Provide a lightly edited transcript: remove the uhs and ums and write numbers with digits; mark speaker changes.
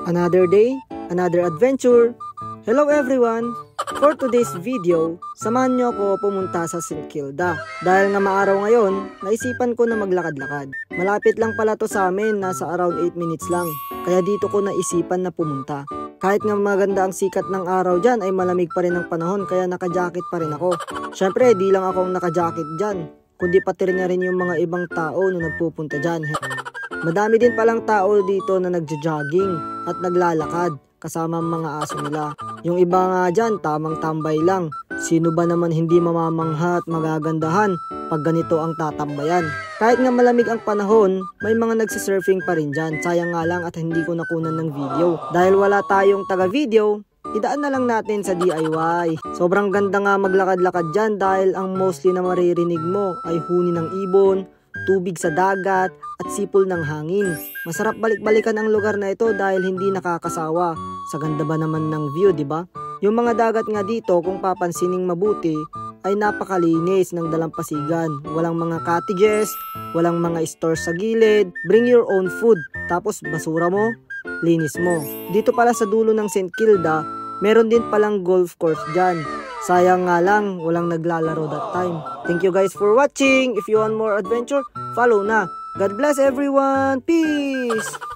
Speaker 1: Another day, another adventure. Hello everyone! For today's video, samahan nyo ako pumunta sa St. Kilda. Dahil nga maaraw ngayon, naisipan ko na maglakad-lakad. Malapit lang pala to sa amin, nasa around 8 minutes lang. Kaya dito ko naisipan na pumunta. Kahit nga maganda ang sikat ng araw dyan, ay malamig pa rin ang panahon, kaya naka-jacket pa rin ako. Syempre, di lang ako naka-jacket dyan, kundi pati rin na rin yung mga ibang tao na nagpupunta dyan. Madami din palang tao dito na nagja-jogging at naglalakad kasama ang mga aso nila. Yung iba nga dyan, tamang tambay lang. Sino ba naman hindi mamamangha at magagandahan pag ganito ang tatambayan? Kahit nga malamig ang panahon, may mga nagsisurfing pa rin dyan. Sayang nga lang at hindi ko nakunan ng video. Dahil wala tayong taga-video, idaan na lang natin sa DIY. Sobrang ganda nga maglakad-lakad dyan dahil ang mostly na maririnig mo ay huni ng ibon, tubig sa dagat, at sipol ng hangin. Masarap balik-balikan ang lugar na ito dahil hindi nakakasawa. Sa ganda ba naman ng view, di ba? Yung mga dagat nga dito, kung papansining mabuti, ay napakalinis ng dalampasigan. Walang mga cottages, walang mga stores sa gilid. Bring your own food. Tapos basura mo, linis mo. Dito pala sa dulo ng St. Kilda, meron din palang golf course dyan. Sayang nga lang, walang naglalaro that time. Thank you guys for watching. If you want more adventure, follow na. God bless everyone. Peace!